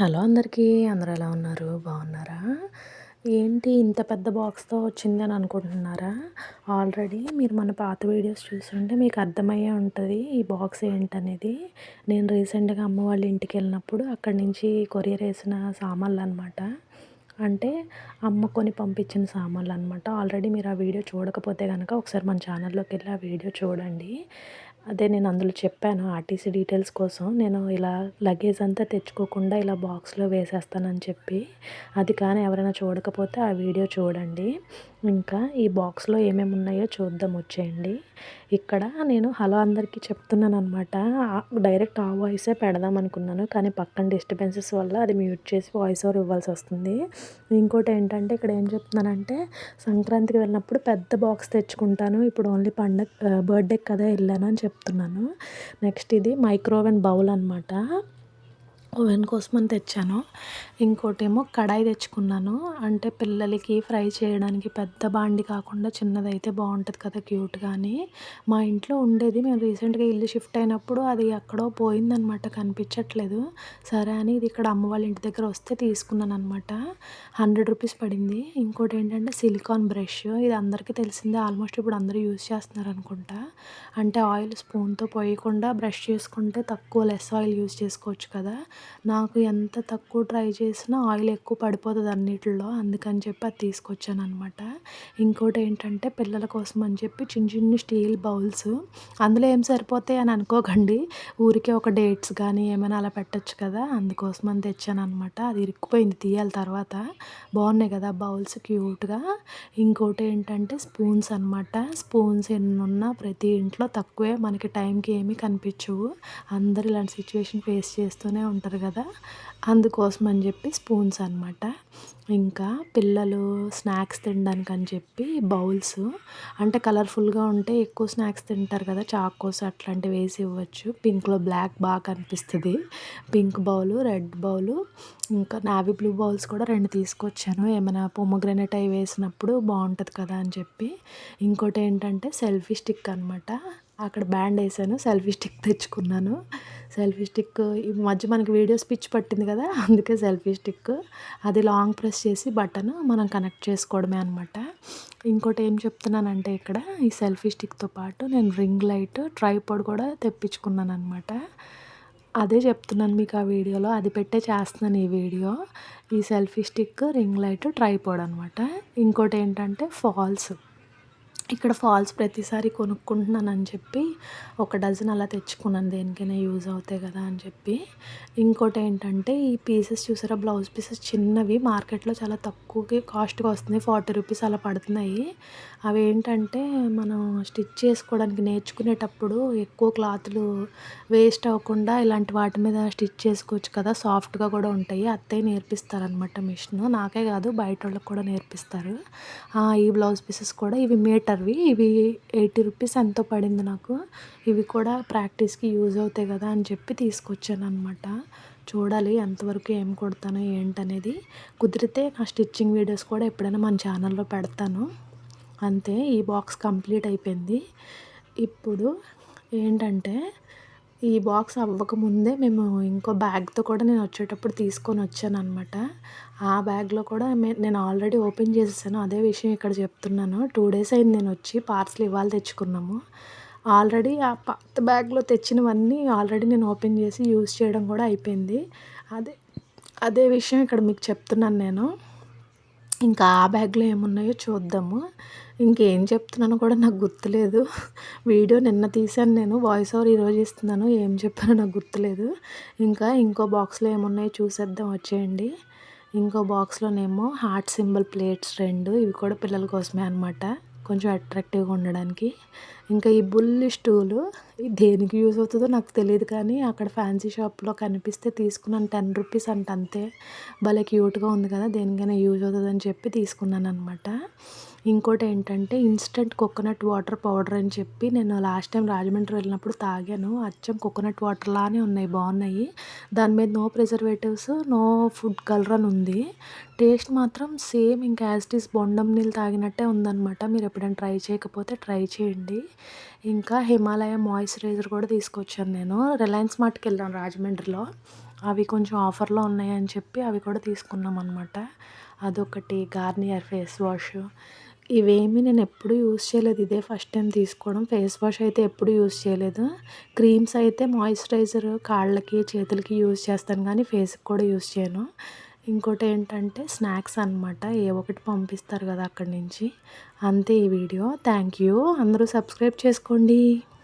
Hello అందరికీ. అందరూ ఎలా ఉన్నారు? బాగున్నారా? ఏంటి ఇంత పెద్ద బాక్స్‌తో వచ్చిందని అనుకుంటున్నారా? ఆల్రెడీ మీరు మన పాత వీడియోస్ చూసుంటే మీకు అర్థమయ్యే ఉంటది ఈ బాక్స్ ఏంటనేది. నేను రీసెంట్‌గా అమ్మ వాళ్ళ ఇంటికెళ్ళినప్పుడు అక్కడి నుంచి కొరియర్ ఏసిన సామాన్లనమాట. అంటే అమ్మ కొని పంపించిన సామాన్లనమాట. ఆల్రెడీ మీరు ఆ వీడియో చూడకపోతే గనక ఒకసారి మన ఛానల్‌లోకెళ్ళి ఆ వీడియో చూడండి. అదే నేను అందులో చెప్పాను ఆర్టీసీ డీటెయిల్స్ కోసం నేను ఇలా లగేజ్ అంతా తెచ్చుకోకుండా ఇలా బాక్స్‌లో వేసేస్తానని చెప్పి. అది కానీ ఎవరైనా చూడకపోతే ఆ వీడియో చూడండి. ఇంకా ఈ బాక్స్‌లో ఏమేమి ఉన్నాయో చూద్దాం వచ్చేయండి. ఇక్కడ నేను హలో అందరికీ చెప్తున్నాననమాట. డైరెక్ట్ ఆ వాయిసే పెడదాం అనుకున్నాను. కానీ పక్కన డిస్టర్బెన్సెస్ వల్ల అది మ్యూట్ చేసి వాయిస్ ఓవర్ ఇవ్వాల్సొస్తుంది. ఇంకోటేంటంటే ఇక్కడ ఏం చెప్తున్నానంటే సంక్రాంతికి వెళ్ళినప్పుడు పెద్ద బాక్స్ తెచ్చుకుంటాను. ఇప్పుడు ఓన్లీ బర్త్‌డేకి కదా ఎళ్ళాను అని చెప్తున్నాను. నెక్స్ట్ ఇది మైక్రోవేవ్ బౌల్ అనమాట. ఓవెన్ కోసమని తెచ్చాను. ఇంకోటేమో కడాయి తెచ్చుకున్నాను. అంటే పిల్లలకి ఫ్రై చేయడానికి పెద్ద బాండి కాకుండా చిన్నదైతే బావుంటది కదా క్యూట్‌గా అని. మా ఇంట్లో ఉండేది. మేము రీసెంట్‌గా ఇల్లు షిఫ్ట్ అయినప్పుడు అది ఎక్కడో పోయిందనమాట. కనిపించట్లేదు. సరే అని ఇది ఇక్కడ అమ్మ వాళ్ళ ఇంటి దగ్గర వస్తే తీసుకున్నాననమాట. రూ. 100 పడింది. ఇంకోటేంటంటే సిలికాన్ బ్రష్. ఇది అందరికీ తెలిసిందే. ఆల్మోస్ట్ ఇప్పుడు అందరూ యూజ్ చేస్తున్నారనుకుంటా. అంటే ఆయిల్ స్పూన్‌తో పోయకుండా బ్రష్ చేసుకుంటే తక్కువ లెస్ ఆయిల్ యూజ్ చేసుకోవచ్చు కదా! నాకు ఎంత తక్కువ ట్రై చేసినా ఆయిల్ ఎక్కువ పడిపోతది అన్నిటిలో. అందుకని చెప్పి అది తీసుకొచ్చాననమాట. ఇంకోటేంటంటే పిల్లల కోసం అని చెప్పి చిన్ని చిన్ని స్టీల్ బౌల్స్. అందులో ఏం సరిపోతాయి అని అనుకోకండి. ఊరికే ఒక డేట్స్ గానీ ఏమైనా అలా పెట్టొచ్చు కదా! అందుకోసమని తెచ్చాననమాట. అది ఇరుక్కుపోయింది తీయాలి తర్వాత. బాగున్నాయి కదా బౌల్స్ క్యూట్‌గా. ఇంకోటేంటంటే స్పూన్స్ అనమాట. స్పూన్స్ ఎన్నున్నా ప్రతి ఇంట్లో తక్కువే. మనకి టైంకి ఏమీ కనిపించవు. అందరూ ఇలాంటి సిట్యుయేషన్ ఫేస్ చేస్తూనే ఉంటారు కదా! అందుకోసం అని చెప్పి స్పూన్స్ అనమాట. ఇంకా పిల్లలు స్నాక్స్ తినడానికని చెప్పి బౌల్స్. అంటే కలర్‌ఫుల్‌గా ఉంటే ఎక్కువ స్నాక్స్ తింటారు కదా! చాకోస్ అట్లాంటివి వేసి ఇవ్వచ్చు. పింక్‌లో బ్లాక్ బాగా కనిపిస్తది. పింక్ బౌలు, రెడ్ బౌలు, ఇంకా నేవీ బ్లూ బౌల్స్ కూడా 2 తీసుకొచ్చాను. ఏమైనా పొమోగ్రానేట్ అయి వేసినప్పుడు బావుంటది కదా అని చెప్పి. ఇంకోటేంటంటే సెల్ఫీ స్టిక్ అనమాట. అక్కడ బ్యాండేసాను. సెల్ఫీ స్టిక్ తెచ్చుకున్నాను. సెల్ఫీ స్టిక్ ఈ మధ్య మనకి వీడియోస్ పిచ్చి పట్టింది కదా! అందుకే సెల్ఫీ స్టిక్. అది లాంగ్ ప్రెస్ చేసి బటన్ మనం కనెక్ట్ చేసుకోవడమే అనమాట. ఇంకోటి ఏం చెప్తున్నానంటే ఇక్కడ ఈ సెల్ఫీ స్టిక్‌తో పాటు నేను రింగ్ లైట్, ట్రైపాడ్ కూడా తెప్పించుకున్నాననమాట. అదే చెప్తున్నాను మీకు ఆ వీడియోలో. అది పెట్టే చేస్తున్నాను ఈ వీడియో. ఈ selfie stick, ring light, tripod అనమాట. ఇంకోటేంటంటే ఫాల్స్. ఇక్కడ ఫాల్స్ ప్రతిసారి కొనుక్కుంటున్నానని చెప్పి ఒక డజన్ అలా తెచ్చుకున్నాను. దేనికైనా యూజ్ అవుతాయి కదా అని చెప్పి. ఇంకోటేంటంటే ఈ పీసెస్ చూసారా బ్లౌజ్ పీసెస్ చిన్నవి మార్కెట్‌లో చాలా తక్కువకి కాస్ట్‌గా వస్తున్నాయి. రూ. 40 అలా పడుతున్నాయి. అవేంటంటే మనం స్టిచ్ చేసుకోవడానికి నేర్చుకునేటప్పుడు ఎక్కువ క్లాతులు వేస్ట్ అవ్వకుండా ఇలాంటి వాటి మీద స్టిచ్ చేసుకోవచ్చు కదా! సాఫ్ట్‌గా కూడా ఉంటాయి. అత్తయ్య నేర్పిస్తారనమాట మిషను. నాకే కాదు బయటోళ్ళకి కూడా నేర్పిస్తారు. ఈ బ్లౌజ్ పీసెస్ కూడా ఇవి మీటర్‌వి. ఇవి రూ. 80 ఎంతో పడింది నాకు. ఇవి కూడా ప్రాక్టీస్‌కి యూజ్ అవుతాయి కదా అని చెప్పి తీసుకొచ్చాననమాట. చూడాలి ఎంతవరకు ఏం కుడతానో ఏంటనేది. కుదిరితే నా స్టిచ్చింగ్ వీడియోస్ కూడా ఎప్పుడైనా మన ఛానల్‌లో పెడతాను. అంతే ఈ బాక్స్ కంప్లీట్ అయిపోయింది. ఇప్పుడు ఏంటంటే ఈ బాక్స్ అవ్వకముందే మేము ఇంకో బ్యాగ్‌తో కూడా నేను వచ్చేటప్పుడు తీసుకొనొచ్చాననమాట. ఆ బ్యాగ్‌లో కూడా నేను ఆల్రెడీ ఓపెన్ చేసేసాను. అదే విషయం ఇక్కడ చెప్తున్నాను. 2 డేస్ అయింది నేనొచ్చి. పార్సెల్ ఇవాళ తెచ్చుకున్నాము. ఆల్రెడీ ఆ పాత బ్యాగ్‌లో తెచ్చినవన్నీ ఆల్రెడీ నేను ఓపెన్ చేసి యూజ్ చేయడం కూడా అయిపోయింది. అదే అదే విషయం ఇక్కడ మీకు చెప్తున్నాను నేను. ఇంకా ఆ బ్యాగ్‌లో ఏమున్నాయో చూద్దాము. ఇంకేం చెప్తున్నానో కూడా నాకు గుర్తులేదు. వీడియో నిన్న తీశాను నేను. వాయిస్ ఓవర్ ఈరోజు ఇస్తున్నాను. ఏం చెప్పానో నాకు గుర్తులేదు. ఇంకా ఇంకో బాక్స్‌లో ఏమున్నాయో చూసేద్దాం వచ్చేయండి. ఇంకో బాక్స్‌లోనేమో హార్ట్ సింబల్ ప్లేట్స్ 2 ఇవి కూడా పిల్లల కోసమే అనమాట. కొంచెం అట్రాక్టివ్‌గా ఉండడానికి. ఇంకా ఈ బుల్ స్టూలు ఇది దేనికి యూజ్ అవుతదో నాకు తెలీదు కానీ అక్కడ ఫ్యాన్సీ షాప్‌లో కనిపిస్తే తీసుకున్నాను. రూ. 10 అంట అంతే. భలే క్యూట్‌గా ఉంది కదా! దేనికైనా యూజ్ అవుతదని చెప్పి తీసుకున్నాననమాట. ఇంకోటేంటంటే ఇన్‌స్టంట్ కోకోనట్ వాటర్ పౌడర్ అని చెప్పి నేను లాస్ట్ టైం రాజమండ్రి వెళ్ళినప్పుడు తాగాను. అచ్చం కోకోనట్ వాటర్ లానే ఉన్నాయి. బావున్నాయి. దాని మీద no preservatives, no food colour అని ఉంది. టేస్ట్ మాత్రం సేమ్ ఇంకా యాజ్ ఇట్ ఈజ్ బొండం నీళ్ళు తాగినట్టే ఉందనమాట. మీరు ఎప్పుడైనా ట్రై చేయకపోతే ట్రై చేయండి. ఇంకా హిమాలయ మాయిశ్చరైజర్ కూడా తీసుకొచ్చాను నేను. రిలయన్స్ మార్ట్‌కెళ్ళాను రాజమండ్రిలో. అవి కొంచెం ఆఫర్లో ఉన్నాయని చెప్పి అవి కూడా తీసుకున్నాం అనమాట. అదొకటి గార్నియర్ ఫేస్ వాష్. ఇవేమీ నేను ఎప్పుడూ యూజ్ చేయలేదు. ఇదే ఫస్ట్ టైం తీసుకోవడం. ఫేస్ వాష్ అయితే ఎప్పుడూ యూజ్ చేయలేదు. క్రీమ్స్ అయితే మాయిశ్చరైజర్ కాళ్ళకి, చేతులకి యూజ్ చేస్తాను కానీ ఫేస్‌కి కూడా యూజ్ చేయను. ఇంకోటేంటంటే స్నాక్స్ అనమాట. ఏవో ఒకటి పంపిస్తారు కదా అక్కడి నుంచి. అంతే ఈ వీడియో. Thank you. అందరూ సబ్స్క్రైబ్ చేసుకోండి.